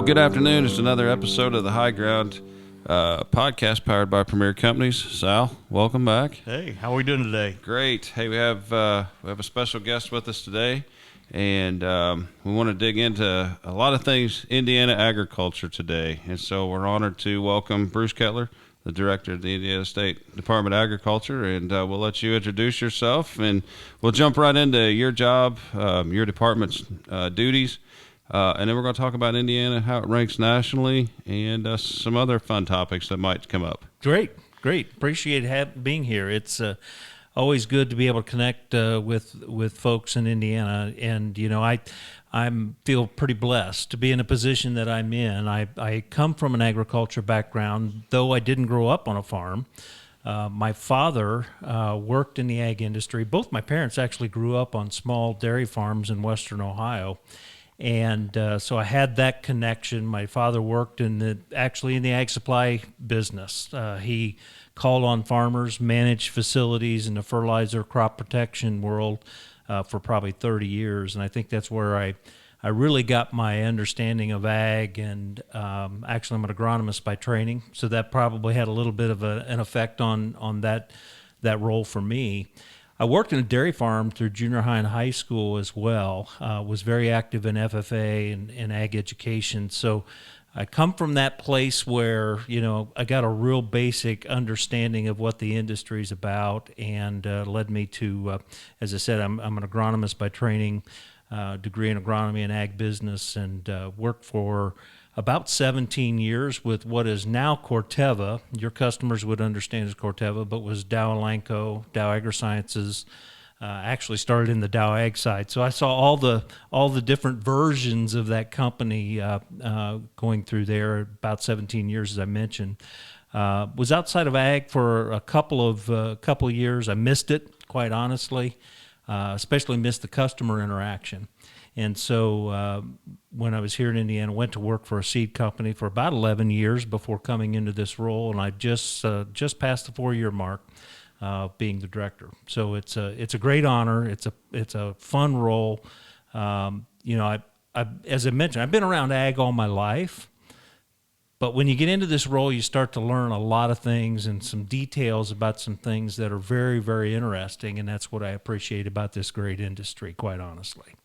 Well, good afternoon. It's another episode of the High Ground podcast powered by Premier Companies. Sal, welcome back. Hey, how are we doing today? Great. Hey, we have a special guest with us today, and we want to dig into a lot of things Indiana agriculture today. And so we're honored to welcome Bruce Kettler, the director of the Indiana State Department of Agriculture, and we'll let you introduce yourself, and we'll jump right into your job, your department's duties. And then we're going to talk about Indiana, how it ranks nationally, and some other fun topics that might come up. Great. Appreciate being here. It's always good to be able to connect with folks in Indiana, and I feel pretty blessed to be in a position that I'm in. I come from an agriculture background, though I didn't grow up on a farm. My father worked in the ag industry. Both my parents actually grew up on small dairy farms in western Ohio. And so I had that connection. My father worked in the ag supply business. He called on farmers, managed facilities in the fertilizer crop protection world for probably 30 years. And I think that's where I really got my understanding of ag. And actually, I'm an agronomist by training, so that probably had a little bit of an effect on that role for me. I worked in a dairy farm through junior high and high school as well, was very active in FFA and ag education. So I come from that place where, I got a real basic understanding of what the industry is about, and led me to, as I said, I'm an agronomist by training, degree in agronomy and ag business, and worked for about 17 years with what is now Corteva. Your customers would understand as Corteva, but was Dow Elanco, Dow AgriSciences. Actually started in the Dow Ag side, so I saw all the different versions of that company going through there. About 17 years, as I mentioned. Was outside of ag for a couple of years. I missed it, quite honestly. Especially missed the customer interaction. And so when I was here in Indiana, went to work for a seed company for about 11 years before coming into this role, and I just passed the 4-year mark being the director. So it's a great honor. It's a fun role. I as I mentioned, I've been around ag all my life, but when you get into this role, you start to learn a lot of things and some details about some things that are very, very interesting, and that's what I appreciate about this great industry, quite honestly.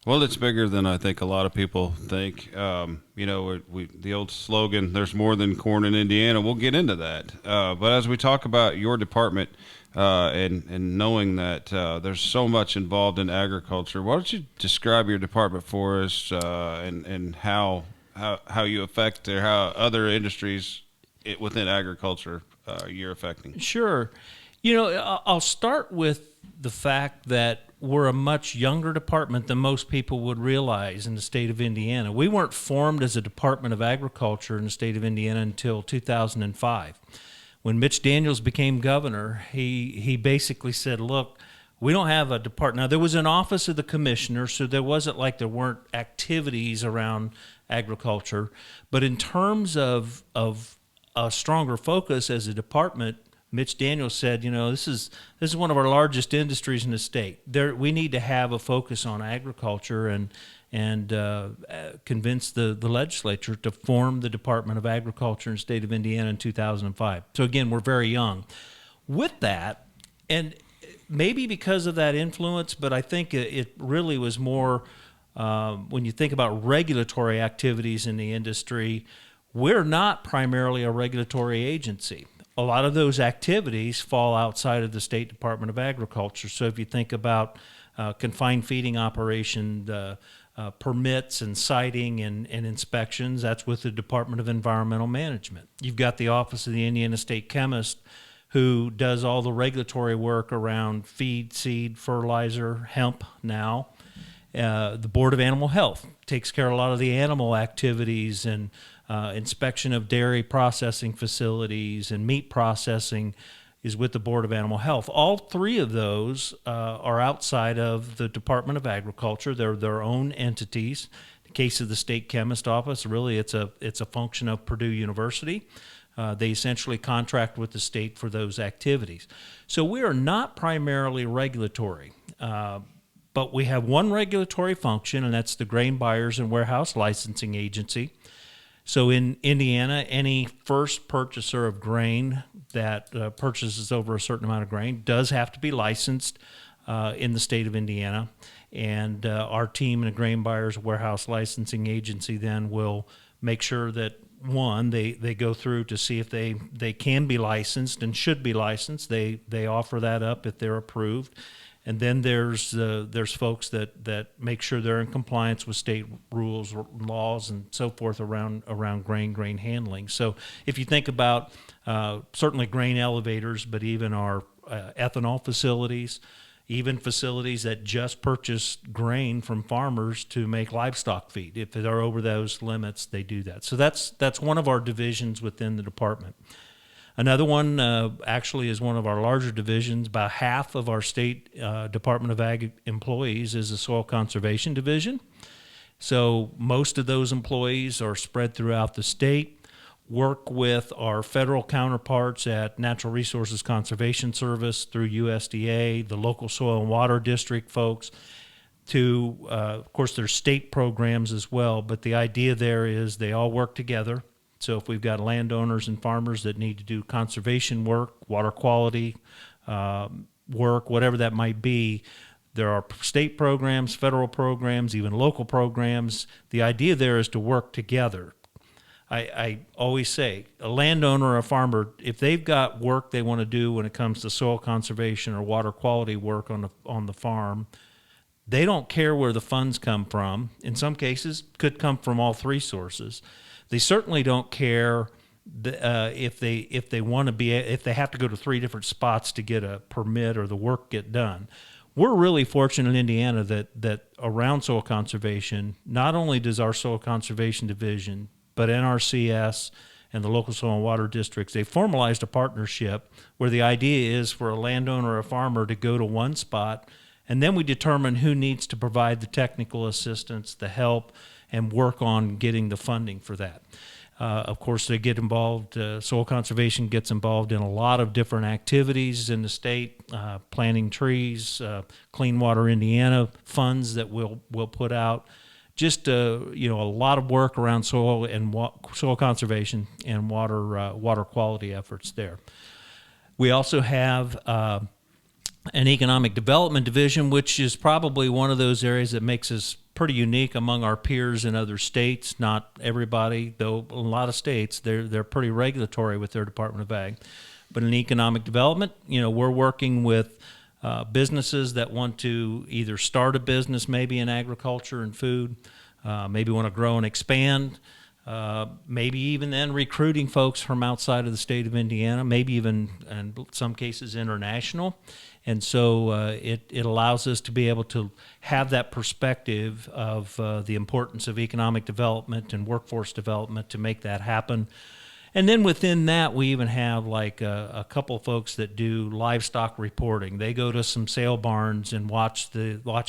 Well, it's bigger than I think a lot of people think. The old slogan, there's more than corn in Indiana. We'll get into that. But as we talk about your department and knowing that there's so much involved in agriculture, why don't you describe your department for us and how you affect or how other industries within agriculture you're affecting? Sure. I'll start with the fact that we're a much younger department than most people would realize in the state of Indiana. We weren't formed as a Department of Agriculture in the state of Indiana until 2005. When Mitch Daniels became governor, he basically said, look, we don't have a department. Now, there was an office of the commissioner, so there wasn't like there weren't activities around agriculture. But in terms of a stronger focus as a department, Mitch Daniels said, this is one of our largest industries in the state. We need to have a focus on agriculture and convince the legislature to form the Department of Agriculture in the state of Indiana in 2005. So again, we're very young. With that, and maybe because of that influence, but I think it really was more when you think about regulatory activities in the industry, we're not primarily a regulatory agency. A lot of those activities fall outside of the State Department of Agriculture. So if you think about confined feeding operation, permits and siting and inspections, that's with the Department of Environmental Management. You've got the Office of the Indiana State Chemist, who does all the regulatory work around feed, seed, fertilizer, hemp now. The Board of Animal Health takes care of a lot of the animal activities and inspection of dairy processing facilities and meat processing is with the Board of Animal Health. All three of those are outside of the Department of Agriculture. They're their own entities. In the case of the State Chemist Office, really it's a function of Purdue University. They essentially contract with the state for those activities. So we are not primarily regulatory, but we have one regulatory function, and that's the Grain Buyers and Warehouse Licensing Agency. So in Indiana, any first purchaser of grain that purchases over a certain amount of grain does have to be licensed in the state of Indiana. And our team and the Grain Buyers Warehouse Licensing Agency then will make sure that, one, they go through to see if they can be licensed and should be licensed. They offer that up if they're approved. And then there's folks that make sure they're in compliance with state rules, laws, and so forth around grain handling. So if you think about certainly grain elevators, but even our ethanol facilities, even facilities that just purchase grain from farmers to make livestock feed. If they're over those limits, they do that. So that's one of our divisions within the department. Another one actually is one of our larger divisions. About half of our state Department of Ag employees is the Soil Conservation Division. So most of those employees are spread throughout the state, work with our federal counterparts at Natural Resources Conservation Service through USDA, the local soil and water district folks, to, of course, there's state programs as well, but the idea there is they all work together. So if we've got landowners and farmers that need to do conservation work, water quality work, whatever that might be, there are state programs, federal programs, even local programs. The idea there is to work together. I always say a landowner or a farmer, if they've got work they want to do when it comes to soil conservation or water quality work on the farm, they don't care where the funds come from. In some cases, could come from all three sources. They certainly don't care if they want to be, if they have to go to three different spots to get a permit or the work get done. We're really fortunate in Indiana that around soil conservation, not only does our soil conservation division, but NRCS and the local soil and water districts, they formalized a partnership where the idea is for a landowner or a farmer to go to one spot, and then we determine who needs to provide the technical assistance, the help, and work on getting the funding for that. Of course, they get involved, soil conservation gets involved in a lot of different activities in the state, planting trees, Clean Water Indiana funds that we'll put out. Just a lot of work around soil and soil conservation and water quality efforts there. We also have an economic development division, which is probably one of those areas that makes us pretty unique among our peers in other states. Not everybody, though a lot of states, they're pretty regulatory with their Department of Ag. But in economic development, we're working with businesses that want to either start a business maybe in agriculture and food, maybe want to grow and expand, maybe even then recruiting folks from outside of the state of Indiana, maybe even in some cases international. And so it allows us to be able to have that perspective of the importance of economic development and workforce development to make that happen. And then within that, we even have like a couple of folks that do livestock reporting. They go to some sale barns and watch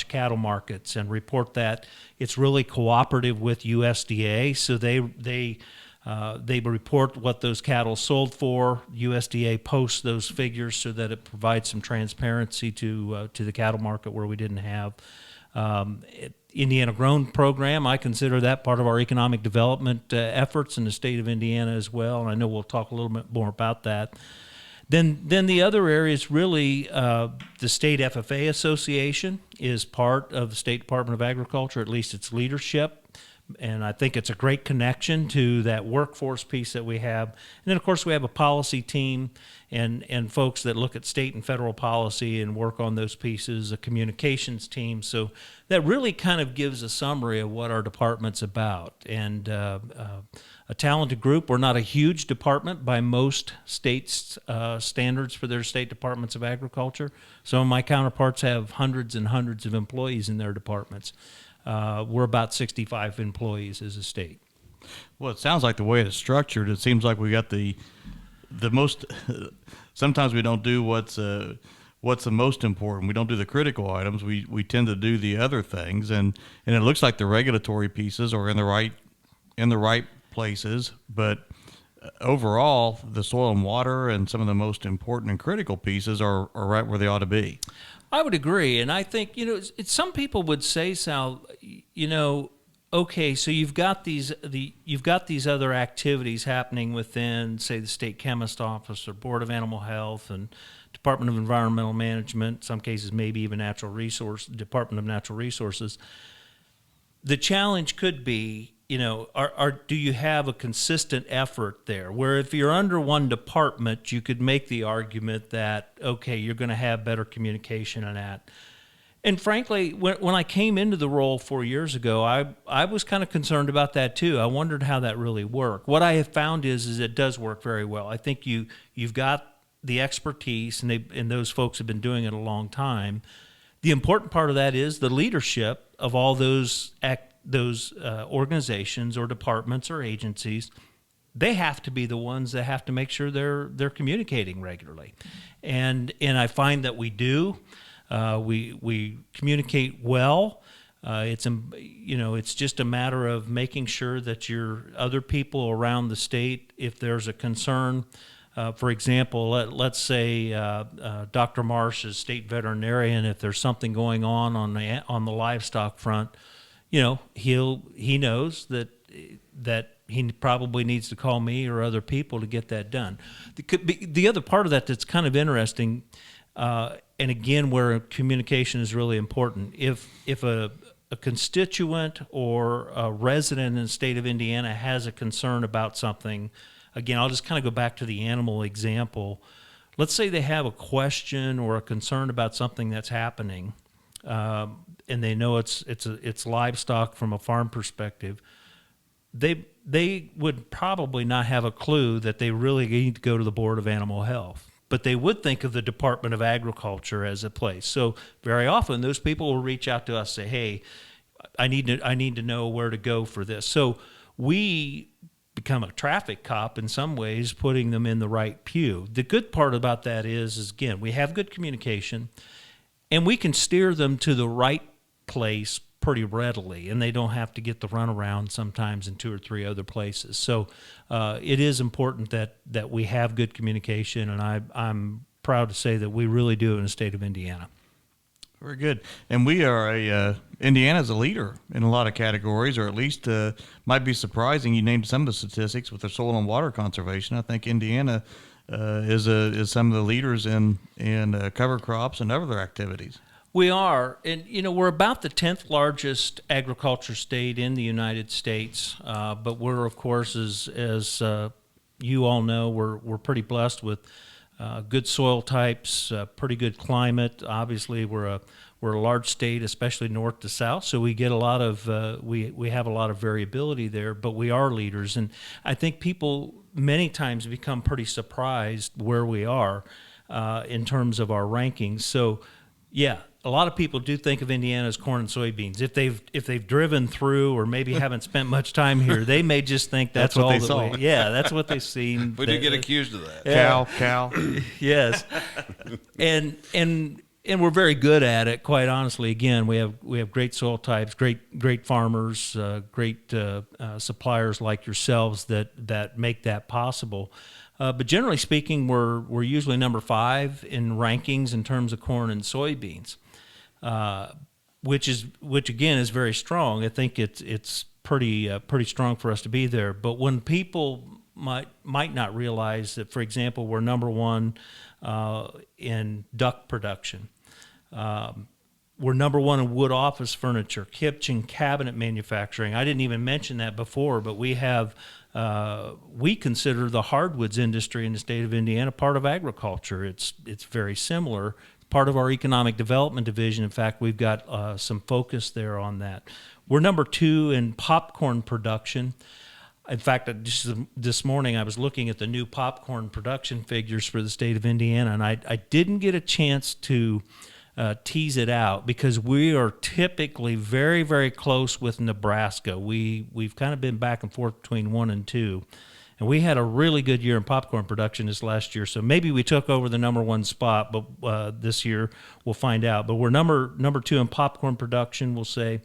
cattle markets and report that. It's really cooperative with USDA, so they report what those cattle sold for. USDA posts those figures so that it provides some transparency to the cattle market where we didn't have. Indiana Grown program, I consider that part of our economic development efforts in the state of Indiana as well, and I know we'll talk a little bit more about that. Then the other area is really the State FFA Association is part of the State Department of Agriculture, at least its leadership. And I think it's a great connection to that workforce piece that we have. And then, of course, we have a policy team and folks that look at state and federal policy and work on those pieces, a communications team. So that really kind of gives a summary of what our department's about. And a talented group. We're not a huge department by most states' standards for their state departments of agriculture. Some of my counterparts have hundreds and hundreds of employees in their departments. We're about 65 employees as a state. Well, it sounds like the way it's structured, it seems like we got the most. Sometimes we don't do what's the most important. We don't do the critical items. We tend to do the other things, and it looks like the regulatory pieces are in the right places, but overall, the soil and water and some of the most important and critical pieces are right where they ought to be. I would agree, and I think some people would say, Sal, okay, so you've got these other activities happening within, say, the state chemist office or board of animal health and Department of Environmental Management, in some cases maybe even Department of Natural Resources. The challenge could be, do you have a consistent effort there? Where if you're under one department, you could make the argument that, okay, you're going to have better communication on that. And frankly, when I came into the role 4 years ago, I was kind of concerned about that too. I wondered how that really worked. What I have found is it does work very well. I think you've got the expertise, and those folks have been doing it a long time. The important part of that is the leadership of all those organizations or departments or agencies. They have to be the ones that have to make sure they're communicating regularly, and I find that we do. We communicate well. It's just a matter of making sure that your other people around the state, if there's a concern, for example, let's say Dr. Marsh is state veterinarian. If there's something going on the livestock front, he knows that he probably needs to call me or other people to get that done. The other part of that that's kind of interesting. And again, where communication is really important. If a constituent or a resident in the state of Indiana has a concern about something, again, I'll just kind of go back to the animal example. Let's say they have a question or a concern about something that's happening, and they know it's livestock from a farm perspective. They would probably not have a clue that they really need to go to the Board of Animal Health. But they would think of the Department of Agriculture as a place. So very often those people will reach out to us and say, hey, I need to know where to go for this. So we become a traffic cop in some ways, putting them in the right pew. The good part about that is again, we have good communication and we can steer them to the right place pretty readily, and they don't have to get the runaround sometimes in 2 or 3 other places. So it is important that we have good communication, and I'm proud to say that we really do in the state of Indiana. Very good. And we are Indiana's a leader in a lot of categories, or at least might be surprising. You named some of the statistics with the soil and water conservation. I think Indiana is some of the leaders in cover crops and other activities. We are, and we're about the 10th largest agriculture state in the United States, but we're, of course, as you all know, we're pretty blessed with good soil types, pretty good climate. Obviously, we're a large state, especially north to south, so we get a lot of we have a lot of variability there. But we are leaders, and I think people many times become pretty surprised where we are in terms of our rankings. So, yeah. A lot of people do think of Indiana as corn and soybeans. If they've driven through or maybe haven't spent much time here, they may just think that's what all they that saw. Yeah, that's what they've seen. We do get accused of that. Yeah. Cow. Yes, and we're very good at it. Quite honestly, again, we have great soil types, great farmers, great suppliers like yourselves that make that possible. But generally speaking, we're usually number 5 in rankings in terms of corn and soybeans. Which again is very strong. I think it's pretty strong for us to be there. But when people might not realize that, for example, we're number 1 in duck production. We're number 1 in wood office furniture, kitchen cabinet manufacturing. I didn't even mention that before, but we consider the hardwoods industry in the state of Indiana part of agriculture. It's very similar. Part of our economic development division. In fact, we've got some focus there on that. We're number 2 in popcorn production. In fact, just this morning I was looking at the new popcorn production figures for the state of Indiana, and I didn't get a chance to tease it out because we are typically very, very close with Nebraska. We've kind of been back and forth between 1 and 2. And we had a really good year in popcorn production this last year, so maybe we took over the number 1 spot, but this year we'll find out. But we're number 2 in popcorn production, we'll say.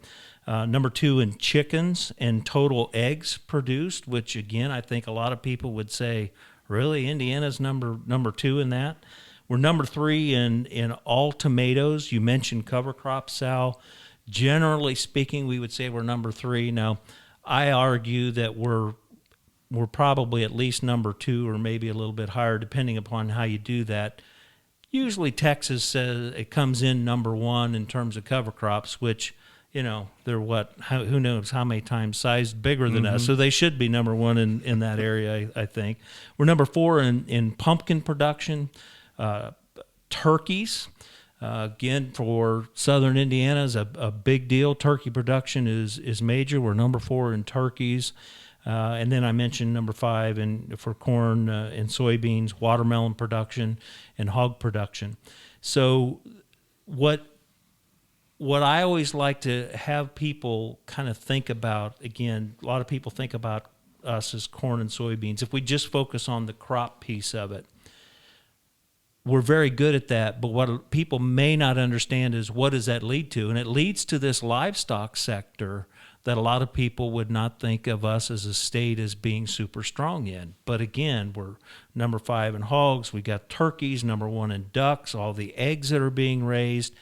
Number 2 in chickens and total eggs produced, which, again, I think a lot of people would say, really, Indiana's number 2 in that? We're number 3 in all tomatoes. You mentioned cover crops, Sal. Generally speaking, we would say we're number 3. Now, I argue that we're probably at least number 2 or maybe a little bit higher, depending upon how you do that. Usually Texas says it comes in number 1 in terms of cover crops, which, they're who knows how many times sized bigger than us. So they should be number 1 in that area, I think. We're number 4 in pumpkin production, turkeys. Again, for southern Indiana is a big deal. Turkey production is major. We're number 4 in turkeys. And then I mentioned number 5 for corn and soybeans, watermelon production, and hog production. So what I always like to have people kind of think about, again, a lot of people think about us as corn and soybeans. If we just focus on the crop piece of it, we're very good at that, but what people may not understand is what does that lead to? And it leads to this livestock sector that a lot of people would not think of us as a state as being super strong in. But again, we're number 5 in hogs. We got turkeys, number 1 in ducks, all the eggs that are being raised.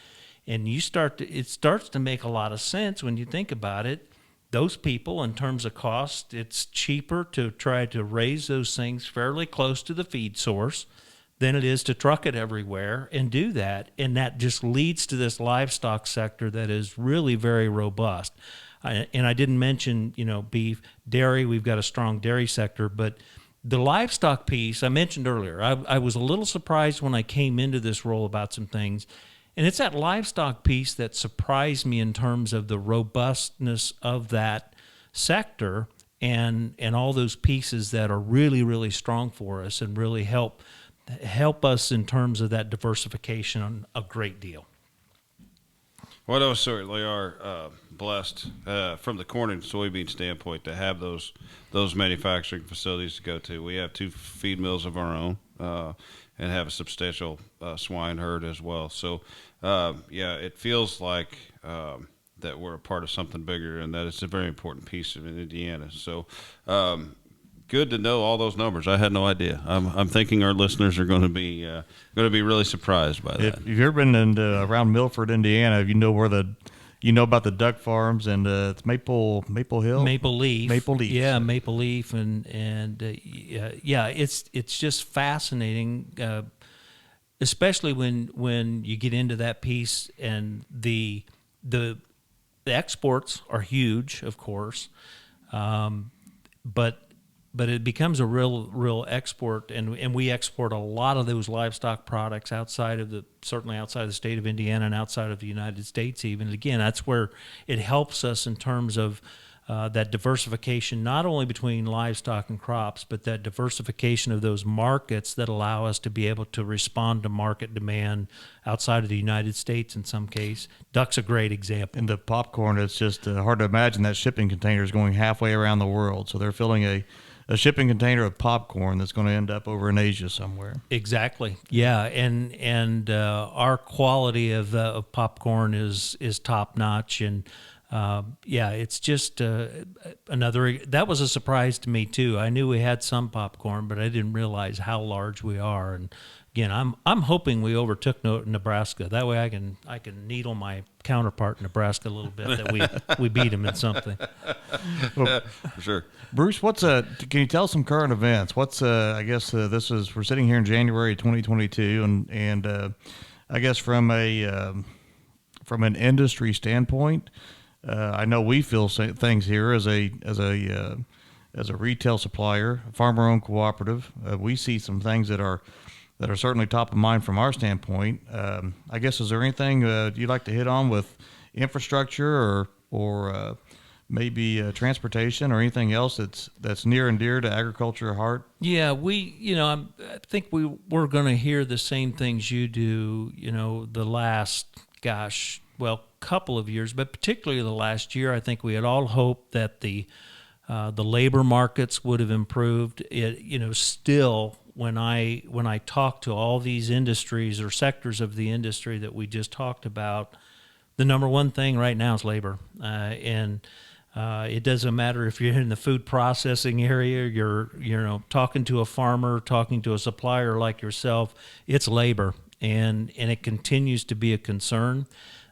And it starts to make a lot of sense when you think about it. Those people, in terms of cost, it's cheaper to try to raise those things fairly close to the feed source than it is to truck it everywhere and do that. And that just leads to this livestock sector that is really very robust. And I didn't mention, beef, dairy. We've got a strong dairy sector, but the livestock piece I mentioned earlier, I was a little surprised when I came into this role about some things. And it's that livestock piece that surprised me in terms of the robustness of that sector and all those pieces that are really, really strong for us and really help us in terms of that diversification a great deal. Well, those certainly are blessed from the corn and soybean standpoint to have those manufacturing facilities to go to. We have 2 feed mills of our own and have a substantial swine herd as well. So, it feels like that we're a part of something bigger, and that it's a very important piece of Indiana. So, good to know all those numbers. I had no idea. I'm thinking our listeners are going to be really surprised by that. If you've ever been around Milford, Indiana, you know about the duck farms, and it's Maple Hill, Maple Leaf, yeah, Maple Leaf, and it's just fascinating, especially when you get into that piece, and the exports are huge, of course, but it becomes a real export, and we export a lot of those livestock products certainly outside of the state of Indiana and outside of the United States even. And again, that's where it helps us in terms of that diversification, not only between livestock and crops, but that diversification of those markets that allow us to be able to respond to market demand outside of the United States in some case. Duck's a great example. In the popcorn, it's just hard to imagine that shipping container is going halfway around the world. So they're filling a shipping container of popcorn that's going to end up over in Asia somewhere. Exactly. Yeah, and our quality of popcorn is top notch, and it's just another. That was a surprise to me too. I knew we had some popcorn, but I didn't realize how large we are. And again, I'm hoping we overtook Nebraska. That way, I can needle my counterpart in Nebraska a little bit that we beat them in something. Well, for sure. Bruce, can you tell us some current events? I guess we're sitting here in January 2022, and I guess from an industry standpoint, I know we feel things here as a retail supplier, farmer-owned cooperative. We see some things that are certainly top of mind from our standpoint. I guess, is there anything you'd like to hit on with infrastructure or maybe transportation or anything else that's near and dear to agriculture heart? Yeah, I think we're going to hear the same things you do, the last, couple of years, but particularly the last year. I think we had all hoped that the labor markets would have improved. Still, when I talk to all these industries or sectors of the industry that we just talked about, the number one thing right now is labor, and it doesn't matter if you're in the food processing area, you're talking to a farmer, talking to a supplier like yourself. It's labor, and it continues to be a concern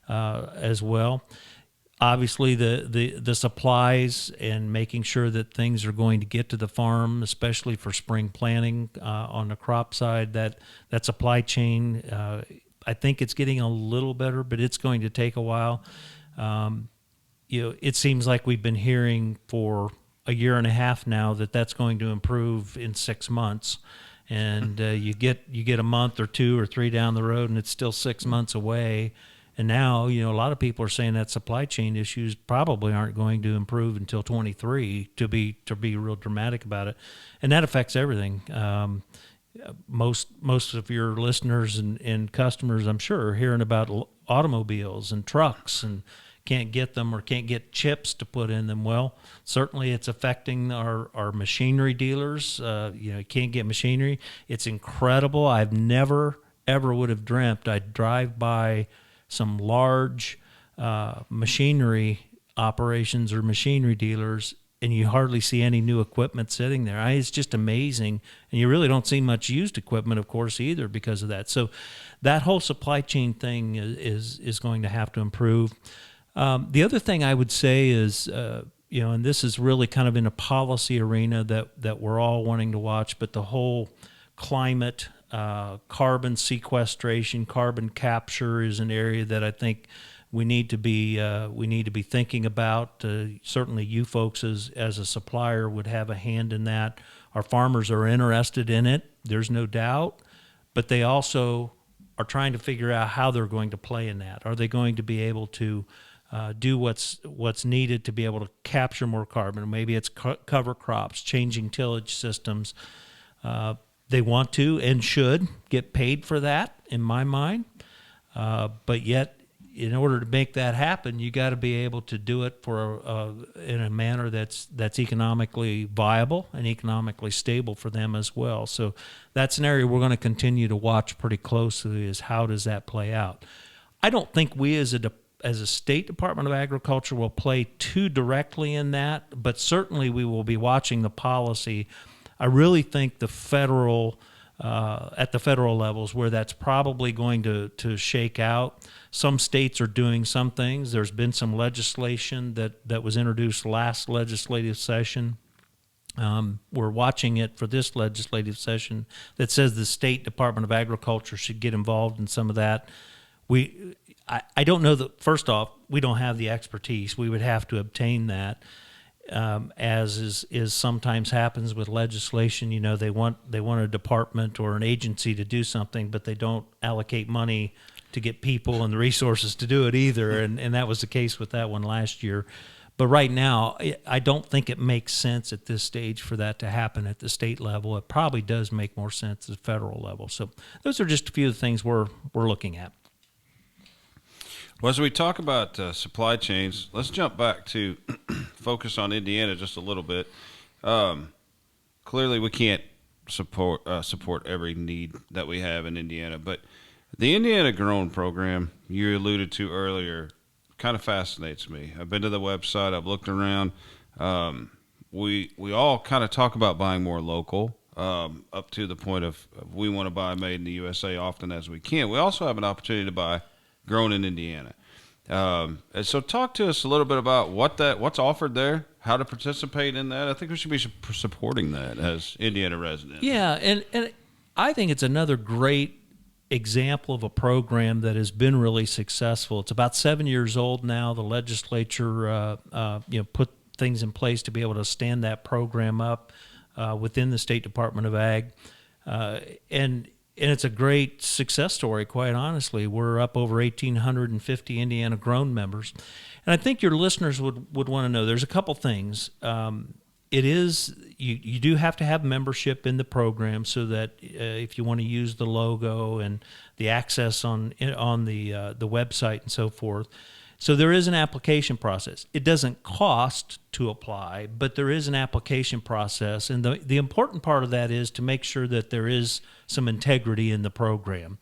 as well. obviously the supplies and making sure that things are going to get to the farm, especially for spring planting on the crop side. That supply chain, I think it's getting a little better, but it's going to take a while. It seems like we've been hearing for a year and a half now that that's going to improve in 6 months, and you get a month or 2 or 3 down the road, and it's still 6 months away. And now, a lot of people are saying that supply chain issues probably aren't going to improve until 23 to be real dramatic about it, and that affects everything. Most of your listeners and customers, I'm sure, are hearing about automobiles and trucks and can't get them or can't get chips to put in them. Well, certainly it's affecting our machinery dealers. Can't get machinery. It's incredible. I've never, ever would have dreamt I'd drive by some large machinery operations or machinery dealers, and you hardly see any new equipment sitting there. It's just amazing. And you really don't see much used equipment, of course, either because of that. So that whole supply chain thing is going to have to improve. The other thing I would say is, and this is really kind of in a policy arena that we're all wanting to watch, but the whole climate, carbon sequestration, carbon capture is an area that I think we need to be thinking about. Certainly, you folks as a supplier would have a hand in that. Our farmers are interested in it. There's no doubt, but they also are trying to figure out how they're going to play in that. Are they going to be able to do what's needed to be able to capture more carbon? Maybe it's cover crops, changing tillage systems. They want to and should get paid for that, in my mind. But yet, in order to make that happen, you got to be able to do it in a manner that's economically viable and economically stable for them as well. So that's an area we're going to continue to watch pretty closely, is how does that play out. I don't think we as a State Department of Agriculture will play too directly in that, but certainly we will be watching the policy. I really think at the federal levels where that's probably going to shake out. Some states are doing some things. There's been some legislation that was introduced last legislative session. We're watching it for this legislative session that says the State Department of Agriculture should get involved in some of that. I don't know that, first off, we don't have the expertise. We would have to obtain that. As is sometimes happens with legislation. They want a department or an agency to do something, but they don't allocate money to get people and the resources to do it either, and that was the case with that one last year. But right now, I don't think it makes sense at this stage for that to happen at the state level. It probably does make more sense at the federal level. So those are just a few of the things we're looking at. Well, as we talk about supply chains, let's jump back to focus on Indiana just a little bit. Clearly, we can't support every need that we have in Indiana, but the Indiana Grown program you alluded to earlier kind of fascinates me. I've been to the website. I've looked around. We all kind of talk about buying more local, up to the point of we want to buy made in the USA often as we can. We also have an opportunity to buy grown in Indiana. And so talk to us a little bit about what's offered there, how to participate in that. I think we should be supporting that as Indiana residents. Yeah, and I think it's another great example of a program that has been really successful. It's about 7 years old now. The legislature put things in place to be able to stand that program up within the State Department of Ag. And it's a great success story, quite honestly. We're up over 1,850 Indiana Grown members. And I think your listeners would want to know there's a couple things. You do have to have membership in the program so that if you want to use the logo and the access on the website and so forth. So there is an application process. It doesn't cost to apply, but there is an application process. And the important part of that is to make sure that there is some integrity in the program.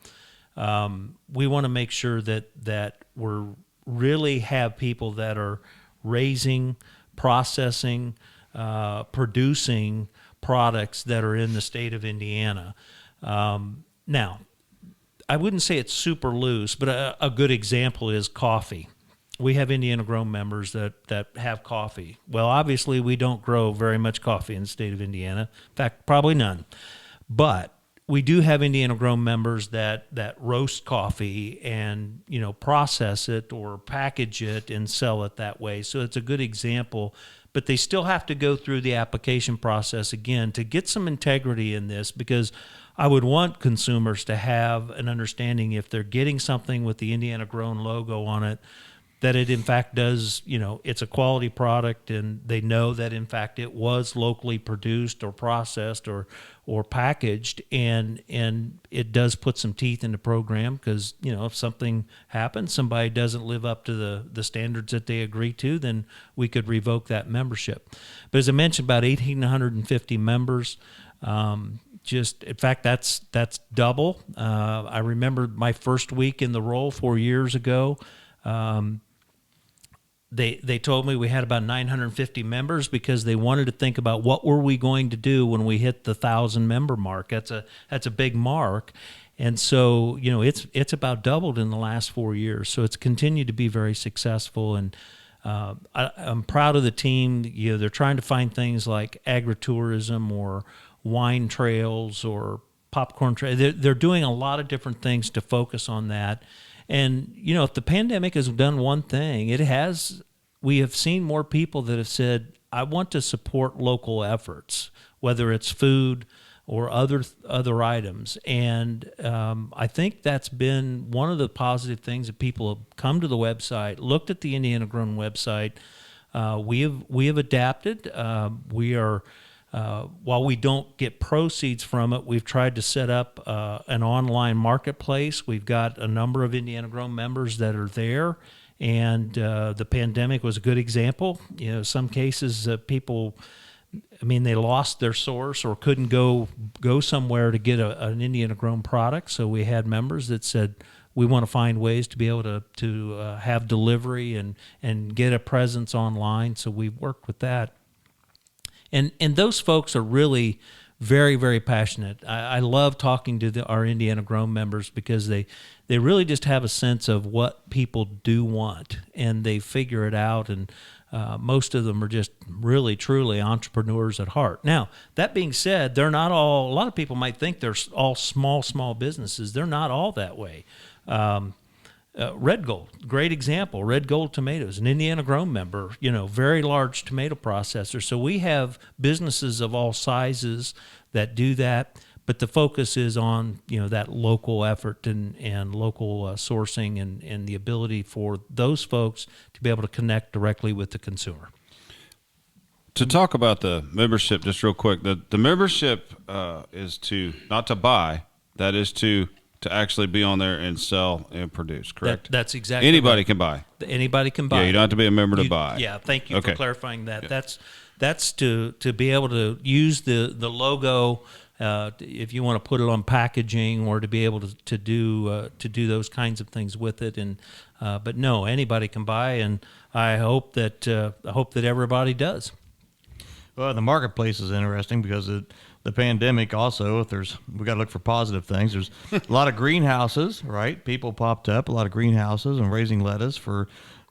We want to make sure that we're really have people that are raising, processing, producing products that are in the state of Indiana. Now, I wouldn't say it's super loose, but a good example is coffee. we have Indiana grown members that have coffee. Well, obviously we don't grow very much coffee in the state of Indiana. In fact, probably none. But we do have Indiana grown members that roast coffee and, process it or package it and sell it that way. So it's a good example, but they still have to go through the application process again to get some integrity in this, because I would want consumers to have an understanding, if they're getting something with the Indiana grown logo on it, that it in fact does, it's a quality product, and they know that in fact it was locally produced or processed or packaged, and it does put some teeth in the program, because if something happens, somebody doesn't live up to the standards that they agree to, then we could revoke that membership. But as I mentioned, about 1,850 members. In fact, that's double. I remember my first week in the role 4 years ago. They told me we had about 950 members, because they wanted to think about what were we going to do when we hit the 1,000 member mark. That's a big mark, and so it's about doubled in the last 4 years. So it's continued to be very successful, and I'm proud of the team. They're trying to find things like agritourism or wine trails or popcorn trails. They're doing a lot of different things to focus on that. And, if the pandemic has done one thing, we have seen more people that have said, I want to support local efforts, whether it's food or other items. And I think that's been one of the positive things, that people have come to the website, looked at the Indiana Grown website. We have adapted. We are... while we don't get proceeds from it, we've tried to set up an online marketplace. We've got a number of Indiana Grown members that are there, and the pandemic was a good example. Some cases people, they lost their source or couldn't go somewhere to get an Indiana Grown product. So we had members that said, we want to find ways to be able to have delivery and get a presence online. So we've worked with that. And those folks are really very, very passionate. I love talking to our Indiana Grown members, because they really just have a sense of what people do want, and they figure it out. And most of them are just really, truly entrepreneurs at heart. Now, that being said, they're not all. A lot of people might think they're all small businesses. They're not all that way. Red Gold, great example. Red Gold Tomatoes, an Indiana Grown member, very large tomato processor. So we have businesses of all sizes that do that, but the focus is on that local effort and local sourcing and the ability for those folks to be able to connect directly with the consumer. To talk about the membership, just real quick, the membership is not to buy, that is to actually be on there and sell and produce, correct? That's exactly Anybody right. can buy. Anybody can buy. Yeah, you don't have to be a member to buy. Yeah, thank you for clarifying that. Yeah. That's to be able to use the logo, if you want to put it on packaging, or to be able to do those kinds of things with it. And but no, anybody can buy, and I hope that everybody does. Well, the marketplace is interesting, because the pandemic also, we got to look for positive things. There's a lot of greenhouses, right? People popped up, a lot of greenhouses and raising lettuce for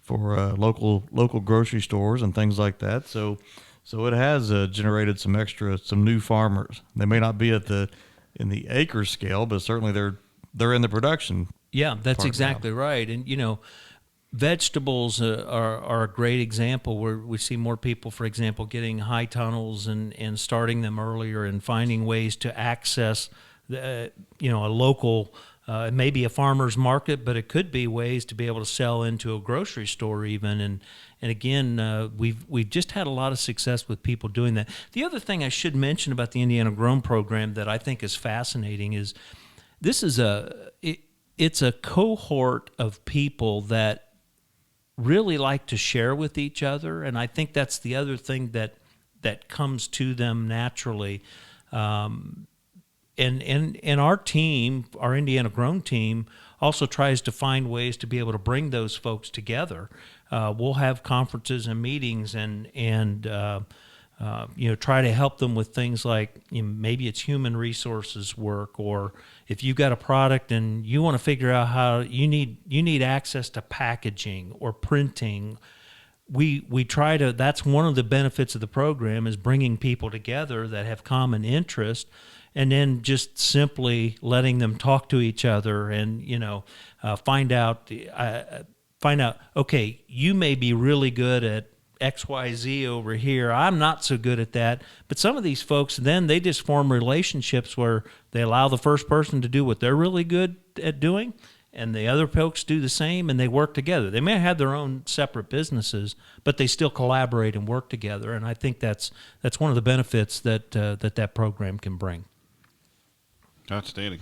local grocery stores and things like that. So it has generated some new farmers. They may not be in the acre scale, but certainly they're in the production. Yeah, that's exactly right. And vegetables are a great example, where we see more people, for example, getting high tunnels and starting them earlier, and finding ways to access a local, maybe a farmer's market, but it could be ways to be able to sell into a grocery store even. And again, we've just had a lot of success with people doing that. The other thing I should mention about the Indiana Grown program that I think is fascinating is it's a cohort of people that really like to share with each other, and I think that's the other thing that comes to them naturally. And our team, our Indiana Grown team, also tries to find ways to be able to bring those folks together. We'll have conferences and meetings, and try to help them with things like maybe it's human resources work, or if you've got a product and you want to figure out how you need access to packaging or printing, we try to. That's one of the benefits of the program, is bringing people together that have common interest, and then just simply letting them talk to each other and find out. Okay, you may be really good at XYZ over here. I'm not so good at that. But some of these folks, then they just form relationships where they allow the first person to do what they're really good at doing, and the other folks do the same, and they work together. They may have their own separate businesses, but they still collaborate and work together. And I think that's one of the benefits that program can bring. Outstanding.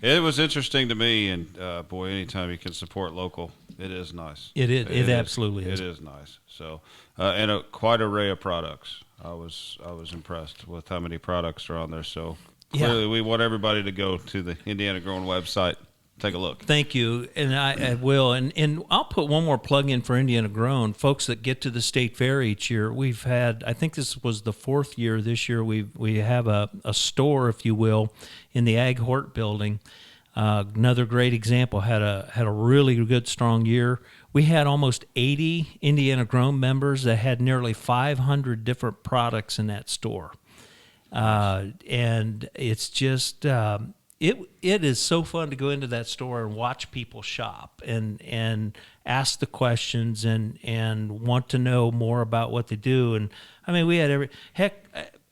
It was interesting to me, and boy, anytime you can support local, it is nice. It is. It absolutely is. It is nice. So, and quite an array of products. I was impressed with how many products are on there. So clearly, we want everybody to go to the Indiana Growing website. Take a look. Thank you, and I will. And I'll put one more plug in for Indiana Grown. Folks that get to the state fair each year, we've had, I think this was the 4th year this year, we have a store, if you will, in the Ag Hort building. Another great example, had a really good, strong year. We had almost 80 Indiana Grown members that had nearly 500 different products in that store. And it's just... It is so fun to go into that store and watch people shop and ask the questions and want to know more about what they do. And I mean, we had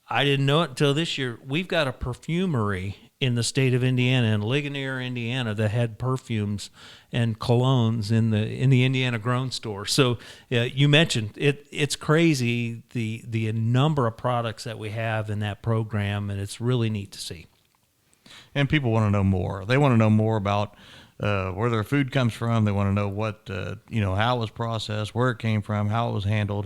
I didn't know it until this year. We've got a perfumery in the state of Indiana, in Ligonier, Indiana, that had perfumes and colognes in the Indiana Grown store. So you mentioned it. It's crazy the number of products that we have in that program, and it's really neat to see. And people want to know more. They want to know more about where their food comes from. They want to know what, how it was processed, where it came from, how it was handled,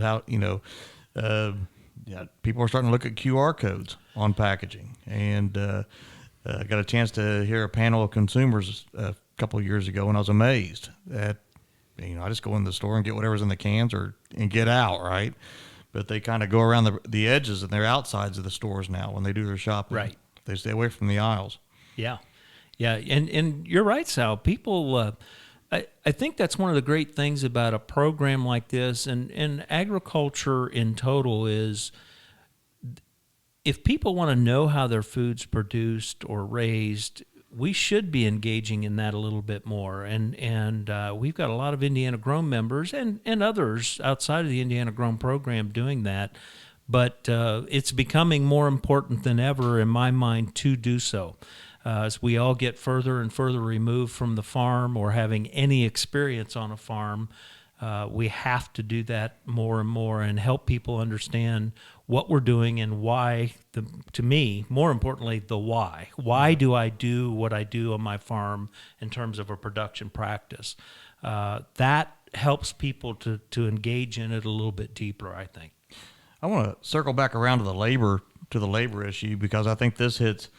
people are starting to look at QR codes on packaging. And I got a chance to hear a panel of consumers a couple of years ago, and I was amazed that, I just go in the store and get whatever's in the cans and get out, right? But they kind of go around the edges and their outsides of the stores now when they do their shopping. Right. They stay away from the aisles. Yeah, and you're right, Sal. People, I think that's one of the great things about a program like this, and agriculture in total is, if people want to know how their food's produced or raised, we should be engaging in that a little bit more. And we've got a lot of Indiana Grown members and others outside of the Indiana Grown program doing that. But it's becoming more important than ever, in my mind, to do so. As we all get further and further removed from the farm or having any experience on a farm, we have to do that more and more and help people understand what we're doing and why, to me, more importantly, the why. Why do I do what I do on my farm in terms of a production practice? That helps people to engage in it a little bit deeper, I think. I want to circle back around to the labor issue, because I think this hits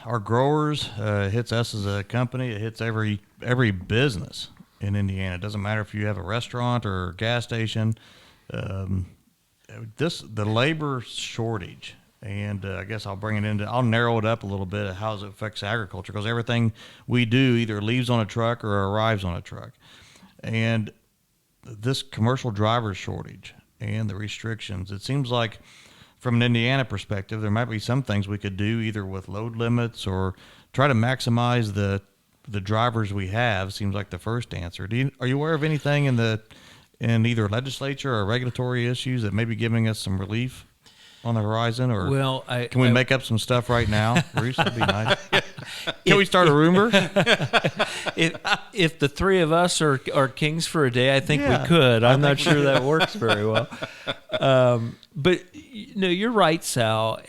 our growers, hits us as a company, it hits every business in Indiana. It doesn't matter if you have a restaurant or a gas station. The labor shortage, and I guess I'll narrow it up a little bit of how it affects agriculture, because everything we do either leaves on a truck or arrives on a truck. And this commercial driver shortage and the restrictions, it seems like from an Indiana perspective, there might be some things we could do either with load limits or try to maximize the drivers we have. Seems like the first answer. Are you aware of anything in either legislature or regulatory issues that may be giving us some relief on the horizon? Or can we make up some stuff right now? Bruce, that'd be nice. Can we start a rumor? If the three of us are kings for a day, I think we could. I'm not sure that works very well. But you're right, Sal.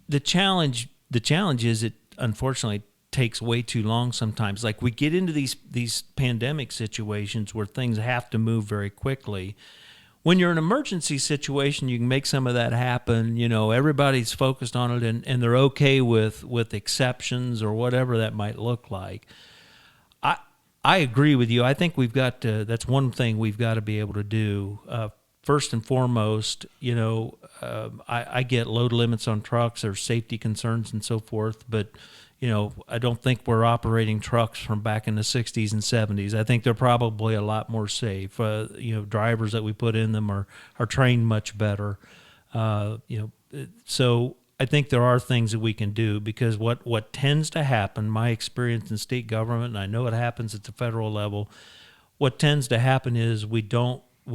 The challenge is it unfortunately takes way too long sometimes. Like, we get into these pandemic situations where things have to move very quickly. When you're in an emergency situation, you can make some of that happen. Everybody's focused on it, and they're okay with exceptions or whatever that might look like. I agree with you. I think we've got to, that's one thing we've got to be able to do. first and foremost, I get load limits on trucks or safety concerns and so forth, but I don't think we're operating trucks from back in the 60s and 70s. I think they're probably a lot more safe. Drivers that we put in them are trained much better. So I think there are things that we can do, because what tends to happen, my experience in state government, and I know it happens at the federal level, what tends to happen is we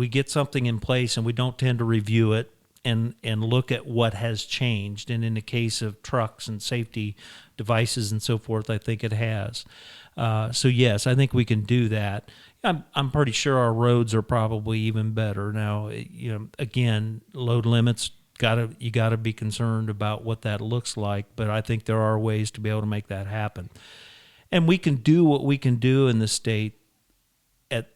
get something in place and we don't tend to review it and look at what has changed. And in the case of trucks and safety devices and so forth, I think it has. So yes, I think we can do that. I'm pretty sure our roads are probably even better now. Again, load limits, you gotta be concerned about what that looks like. But I think there are ways to be able to make that happen, and we can do what we can do in the state.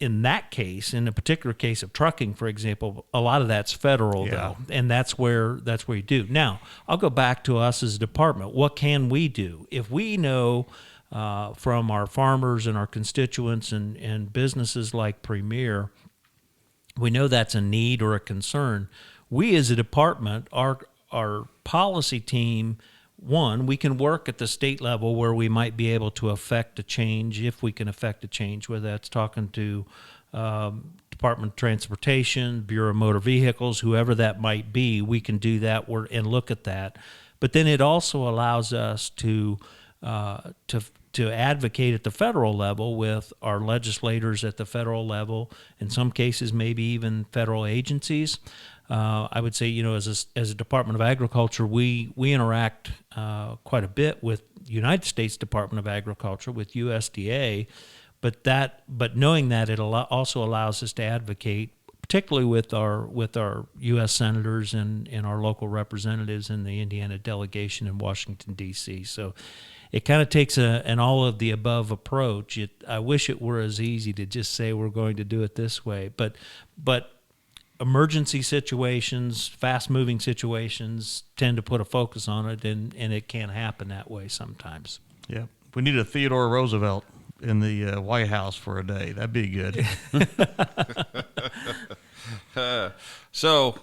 In that case, in a particular case of trucking, for example, a lot of that's federal, though, and that's where you do. Now, I'll go back to us as a department. What can we do? If we know from our farmers and our constituents and businesses like Premier, we know that's a need or a concern. We as a department, our policy team, we can work at the state level where we might be able to affect a change, if we can affect a change, whether that's talking to Department of Transportation, Bureau of Motor Vehicles, whoever that might be. We can do that and look at that. But then it also allows us to advocate at the federal level with our legislators at the federal level, in some cases maybe even federal agencies. I would say, as a Department of Agriculture, we interact quite a bit with United States Department of Agriculture, with USDA, but knowing that, it also allows us to advocate, particularly with our U.S. senators and our local representatives in the Indiana delegation in Washington, D.C. So it kind of takes an all-of-the-above approach. I wish it were as easy to just say we're going to do it this way, but emergency situations, fast-moving situations tend to put a focus on it, and it can happen that way sometimes. Yeah, we need a Theodore Roosevelt in the White House for a day. That'd be good. So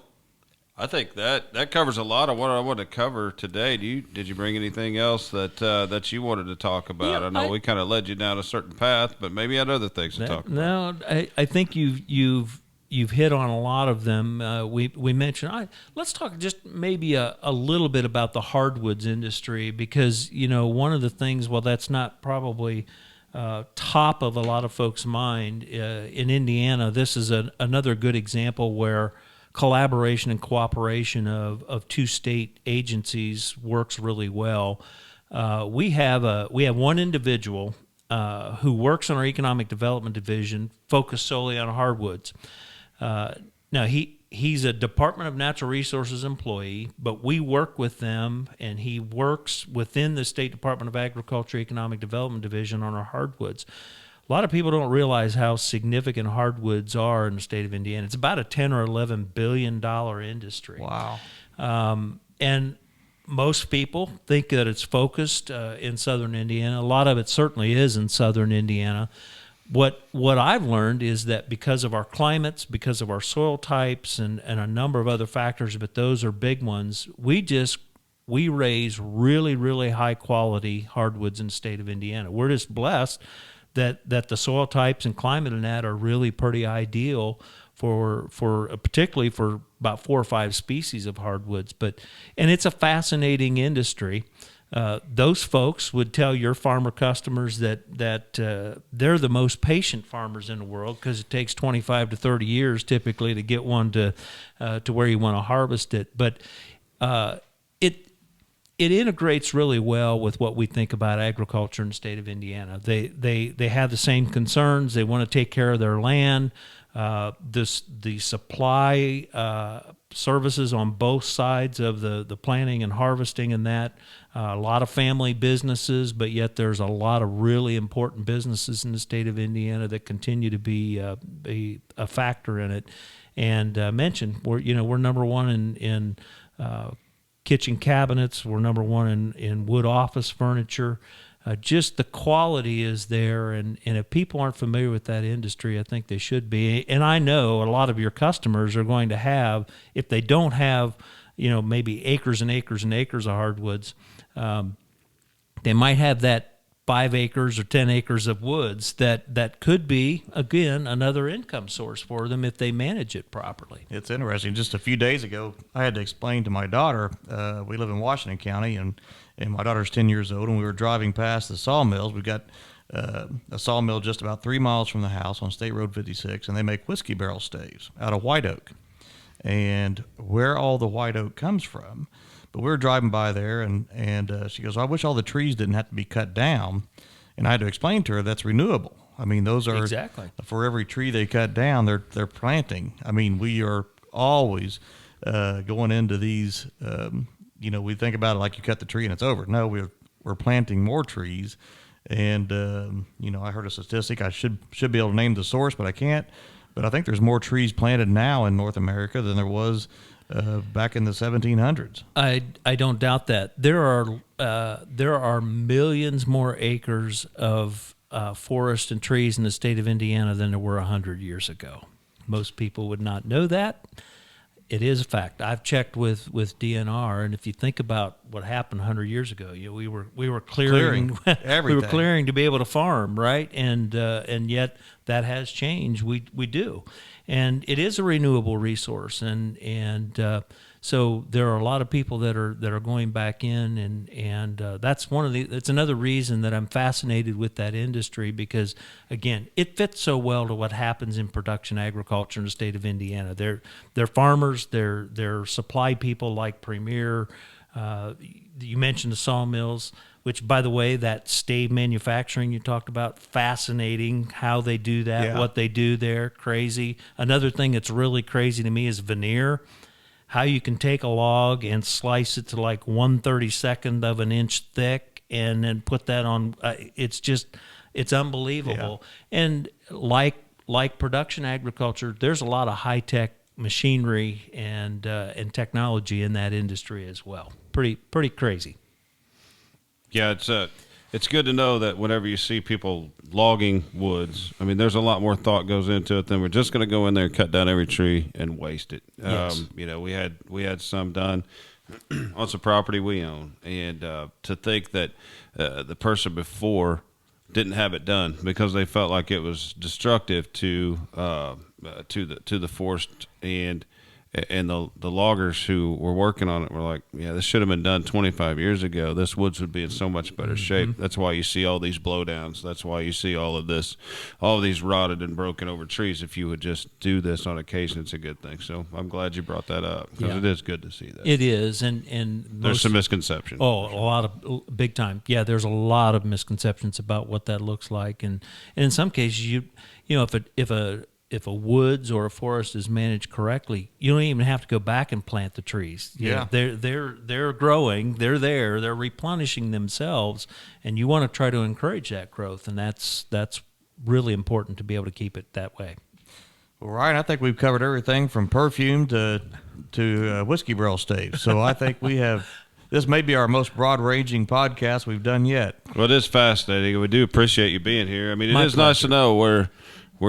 I think that covers a lot of what I wanted to cover today. Did you bring anything else that you wanted to talk about? Yeah, I know we kind of led you down a certain path, but maybe you had other things to talk about. No, I think you've hit on a lot of them. We mentioned. Let's talk just maybe a little bit about the hardwoods industry, because one of the things. Well, that's not probably top of a lot of folks' mind in Indiana. This is another good example where collaboration and cooperation of two state agencies works really well. We have one individual who works on our economic development division, focused solely on hardwoods. Now he's a Department of Natural Resources employee, but we work with them, and he works within the State Department of Agriculture Economic Development Division on our hardwoods. A lot of people don't realize how significant hardwoods are in the state of Indiana. It's about a $10 or $11 billion industry. Wow. And most people think that it's focused in southern Indiana. A lot of it certainly is in southern Indiana. What I've learned is that because of our climates, because of our soil types, and a number of other factors, but those are big ones, we raise really, really high quality hardwoods in the state of Indiana. We're just blessed that the soil types and climate in that are really pretty ideal for particularly for about 4 or 5 species of hardwoods. And it's a fascinating industry. Those folks would tell your farmer customers that they're the most patient farmers in the world, because it takes 25 to 30 years typically to get one to where you want to harvest it. But it integrates really well with what we think about agriculture in the state of Indiana. They have the same concerns. They want to take care of their land. The supply services on both sides of the planting and harvesting, and that a lot of family businesses, but yet there's a lot of really important businesses in the state of Indiana that continue to be a factor in it. And mentioned we're number one in kitchen cabinets. We're number one in wood office furniture. just the quality is there, and if people aren't familiar with that industry, I think they should be. And I know a lot of your customers are going to have, if they don't have, maybe acres and acres and acres of hardwoods, they might have that 5 acres or 10 acres of woods that could be, again, another income source for them if they manage it properly. It's interesting. Just a few days ago, I had to explain to my daughter, we live in Washington County, and my daughter's 10 years old, and we were driving past the Sawmills. We've got a sawmill just about 3 miles from the house on State Road 56, and they make whiskey barrel staves out of white oak. And where all the white oak comes from, but we were driving by there, and she goes, I wish all the trees didn't have to be cut down. And I had to explain to her that's renewable. I mean, those are exactly for every tree they cut down, they're planting. I mean, we are always going into these. We think about it like you cut the tree and it's over. No, we're planting more trees. And I heard a statistic. I should be able to name the source, but I can't. But I think there's more trees planted now in North America than there was back in the 1700s. I don't doubt that. There are millions more acres of forest and trees in the state of Indiana than there were 100 years ago. Most people would not know that. It is a fact. I've checked with DNR, and if you think about what happened 100 years ago, we were clearing everything. We were clearing to be able to farm, right? And yet that has changed. We do. And it is a renewable resource, and so there are a lot of people that are going back in, and that's it's another reason that I'm fascinated with that industry, because again, it fits so well to what happens in production agriculture in the state of Indiana. They're farmers, they're supply people like Premier. You mentioned the sawmills, which, by the way, that stave manufacturing you talked about, fascinating how they do that, what they do there, crazy. Another thing that's really crazy to me is veneer, how you can take a log and slice it to like 1/32 of an inch thick and then put that on. It's unbelievable. Yeah. And like production agriculture, there's a lot of high-tech machinery and technology in that industry as well. Pretty crazy. Yeah, it's good to know that whenever you see people logging woods, I mean, there's a lot more thought goes into it than we're just going to go in there and cut down every tree and waste it. Yes. We had some done on some property we own, and to think that the person before didn't have it done because they felt like it was destructive to the forest, and the loggers who were working on it were like, yeah, this should have been done 25 years ago. This woods would be in so much better shape. That's why you see all these blowdowns. That's why you see all of these rotted and broken over trees. If you would just do this on occasion, it's a good thing. So I'm glad you brought that up, because it is good to see that. It is, and there's some misconceptions. Oh, a lot of big time. Yeah, there's a lot of misconceptions about what that looks like, and in some cases, if a woods or a forest is managed correctly, you don't even have to go back and plant the trees. They're growing, they're replenishing themselves, and you want to try to encourage that growth, and that's really important to be able to keep it that way. Well, Ryan, I think we've covered everything from perfume to whiskey barrel staves. So I think this may be our most broad-ranging podcast we've done yet. Well, it is fascinating. We do appreciate you being here. I mean, it is nice to know where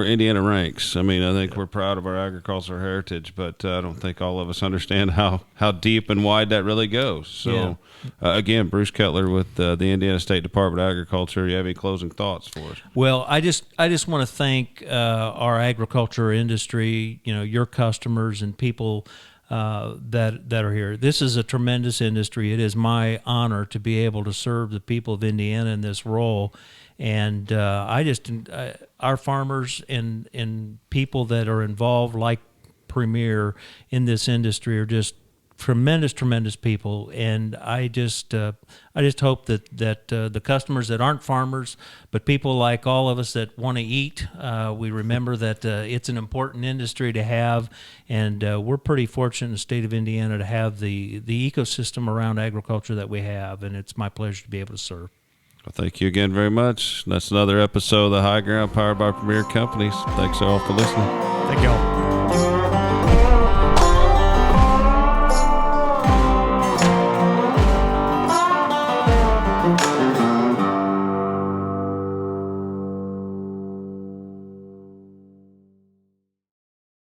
Indiana ranks. I mean, I think we're proud of our agricultural heritage, but I don't think all of us understand how deep and wide that really goes. So, again, Bruce Kettler with the Indiana State Department of Agriculture. You have any closing thoughts for us? Well, I just want to thank our agriculture industry, your customers and people that are here. This is a tremendous industry. It is my honor to be able to serve the people of Indiana in this role. And our farmers and people that are involved, like Premier, in this industry are just tremendous people. And I just hope that the customers that aren't farmers, but people like all of us that want to eat, we remember that it's an important industry to have, and we're pretty fortunate in the state of Indiana to have the ecosystem around agriculture that we have, and it's my pleasure to be able to serve. Well, thank you again very much. That's another episode of The High Ground, powered by Premier Companies. Thanks all for listening. Thank y'all.